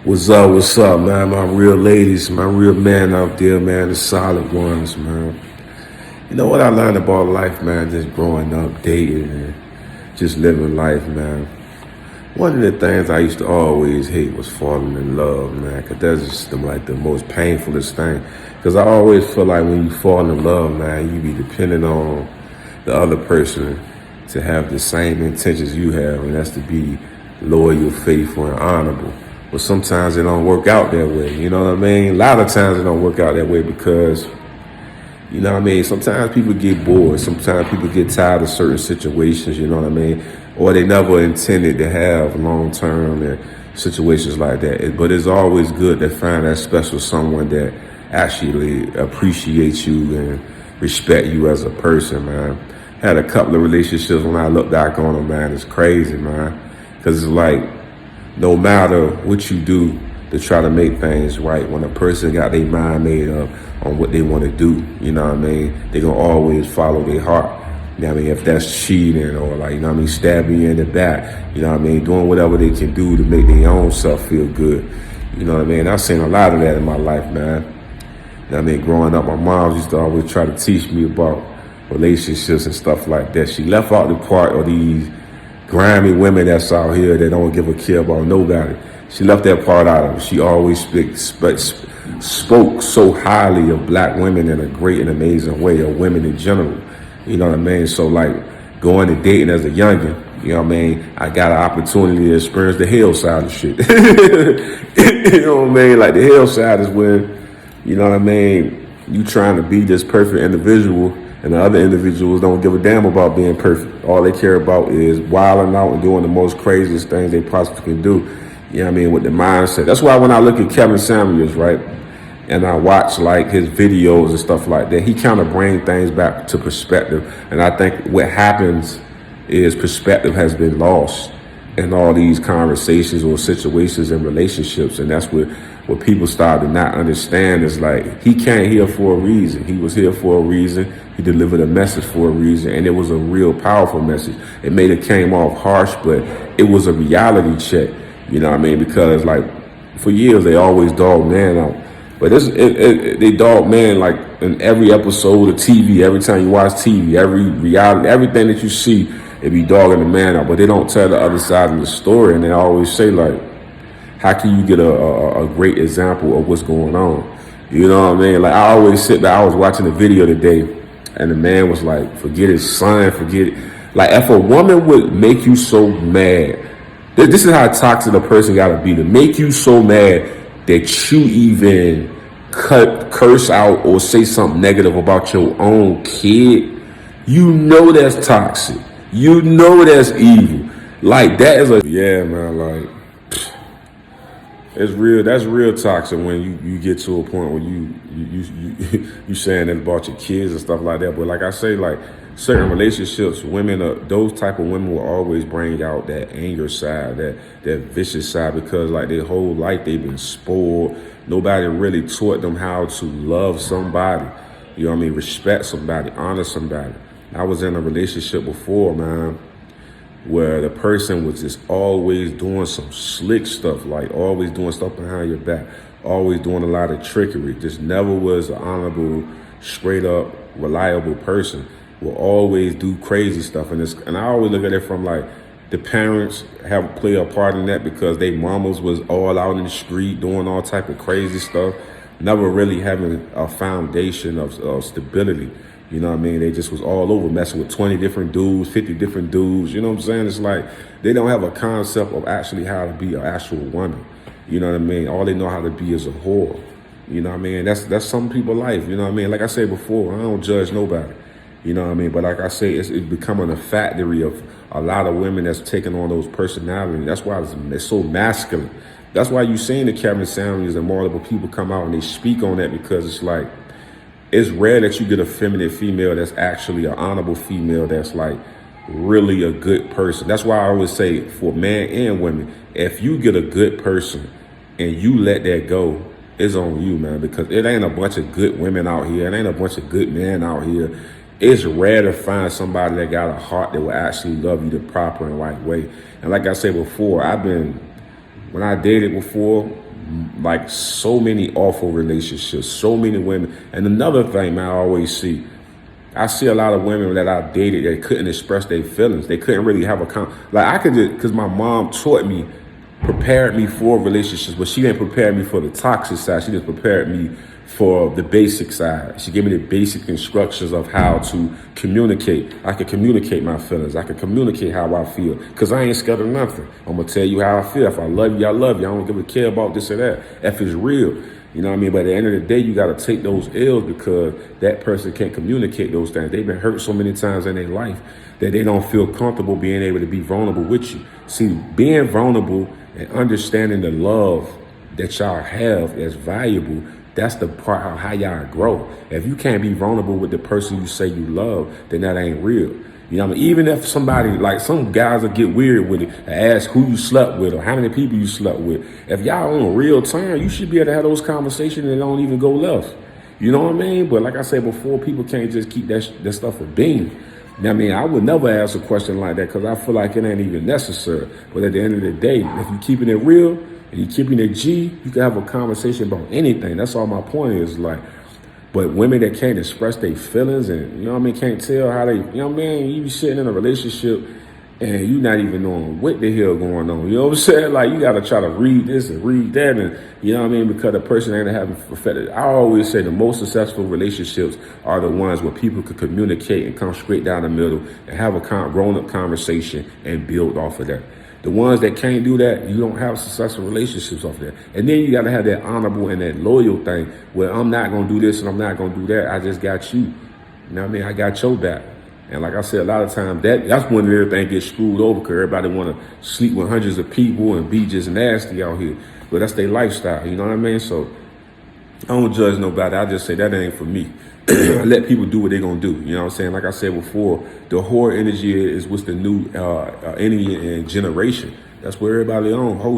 What's up, man? My real ladies, my real men out there, man, the solid ones, man. You know what I learned about life, man, just growing up, dating, and just living life, man. One of the things I used to always hate was falling in love, man, because that's just like the most painfulest thing. Because I always feel like when you fall in love, man, you be depending on the other person to have the same intentions you have, and that's to be loyal, faithful, and honorable. But sometimes it don't work out that way. You know what I mean? A lot of times it don't work out that way because, you know what I mean? Sometimes people get bored. Sometimes people get tired of certain situations, you know what I mean? Or they never intended to have long term and situations like that. But it's always good to find that special someone that actually appreciates you and respect you as a person, man. Had a couple of relationships when I look back on them, man. It's crazy, man. Because it's like, no matter what you do to try to make things right, when a person got their mind made up on what they want to do, you know what I mean, they gonna always follow their heart. You know what I mean? If that's cheating or like, you know what I mean, stabbing you in the back, you know what I mean, doing whatever they can do to make their own self feel good. You know what I mean? I've seen a lot of that in my life, man. You know what I mean? Growing up, my mom used to always try to teach me about relationships and stuff like that. She left out the part of these grimy women that's out here that don't give a care about nobody. She left that part out of it. She always spoke so highly of black women in a great and amazing way, of women in general. You know what I mean? So like going to dating as a youngin', you know what I mean? I got an opportunity to experience the hell side of shit. You know what I mean? Like the hell side is when, you know what I mean, you trying to be this perfect individual and the other individuals don't give a damn about being perfect. All they care about is wilding out and doing the most craziest things they possibly can do. You know what I mean? With the mindset. That's why when I look at Kevin Samuels, right, and I watch like his videos and stuff like that, he kind of brings things back to perspective. And I think what happens is perspective has been lost in all these conversations or situations and relationships. And that's what people start to not understand is like, he came here for a reason. He was here for a reason. He delivered a message for a reason. And it was a real powerful message. It may have came off harsh, but it was a reality check. You know what I mean? Because like for years, they always dog man out. But they dog man like in every episode of TV, every time you watch TV, every reality, everything that you see, they be dogging the man out. But they don't tell the other side of the story. And they always say like, how can you get a great example of what's going on? You know what I mean? Like I always sit back, I was watching a video today and the man was like, forget his son, forget it. Like if a woman would make you so mad, this is how toxic a person gotta be, to make you so mad that you even curse out or say something negative about your own kid. You know that's toxic. You know that's evil. Like that is yeah, man, like it's real. That's real toxic when you get to a point where you saying that about your kids and stuff like that. But like I say, like certain relationships, women, those type of women will always bring out that anger side, that vicious side, because like their whole life they've been spoiled. Nobody really taught them how to love somebody. You know what I mean? Respect somebody, honor somebody. I was in a relationship before, man, where the person was just always doing some slick stuff, like always doing stuff behind your back, always doing a lot of trickery, just never was an honorable, straight up, reliable person, will always do crazy stuff. And I always look at it from like, the parents have play a part in that because they mamas was all out in the street doing all type of crazy stuff, never really having a foundation of stability. You know what I mean? They just was all over messing with 20 different dudes, 50 different dudes. You know what I'm saying? It's like they don't have a concept of actually how to be an actual woman. You know what I mean? All they know how to be is a whore. You know what I mean? That's some people's life. You know what I mean? Like I said before, I don't judge nobody. You know what I mean? But like I say, it's becoming a factory of a lot of women that's taking on those personalities. That's why it's so masculine. That's why you seen the Kevin Samuels and multiple people come out and they speak on that, because it's like, it's rare that you get a feminine female that's actually an honorable female that's like really a good person. That's why I always say for men and women, if you get a good person and you let that go, it's on you, man, because it ain't a bunch of good women out here. It ain't a bunch of good men out here. It's rare to find somebody that got a heart that will actually love you the proper and right way. And like I said before, when I dated before, like so many awful relationships, so many women. And another thing, man, I see a lot of women that I dated that couldn't express their feelings. They couldn't really have like I could just, because my mom prepared me for relationships, but she didn't prepare me for the toxic side. She just prepared me for the basic side. She gave me the basic instructions of how to communicate. I could communicate my feelings. I could communicate how I feel, because I ain't scared of nothing. I'm going to tell you how I feel. If I love you, I love you. I don't give a care about this or that. If it's real. You know what I mean? But at the end of the day, you got to take those L's, because that person can't communicate those things. They've been hurt so many times in their life that they don't feel comfortable being able to be vulnerable with you. See, being vulnerable and understanding the love that y'all have as valuable, that's the part of how y'all grow. If you can't be vulnerable with the person you say you love, then that ain't real. You know what I mean? Even if somebody, like some guys will get weird with it and ask who you slept with or how many people you slept with. If y'all on real time, you should be able to have those conversations and don't even go left. You know what I mean? But like I said before, people can't just keep that stuff a beam. You know what I mean? I would never ask a question like that, because I feel like it ain't even necessary. But at the end of the day, if you're keeping it real and you're keeping it G, you can have a conversation about anything. That's all my point is. Like, but women that can't express their feelings and, you know what I mean, can't tell how they, you know what I mean, you be sitting in a relationship and you not even knowing what the hell going on. You know what I'm saying? Like, you got to try to read this and read that, and, you know what I mean, because the person ain't having perfected. I always say the most successful relationships are the ones where people could communicate and come straight down the middle and have a grown-up conversation and build off of that. The ones that can't do that, you don't have successful relationships off that. And then you got to have that honorable and that loyal thing where I'm not going to do this and I'm not going to do that. I just got you. You know what I mean? I got your back. And like I said, a lot of times that's when everything gets screwed over, because everybody want to sleep with hundreds of people and be just nasty out here. But that's their lifestyle. You know what I mean? So I don't judge nobody. I just say that ain't for me. I let people do what they're going to do. You know what I'm saying? Like I said before, the whore energy is what's the new energy and generation. That's where everybody on. Whole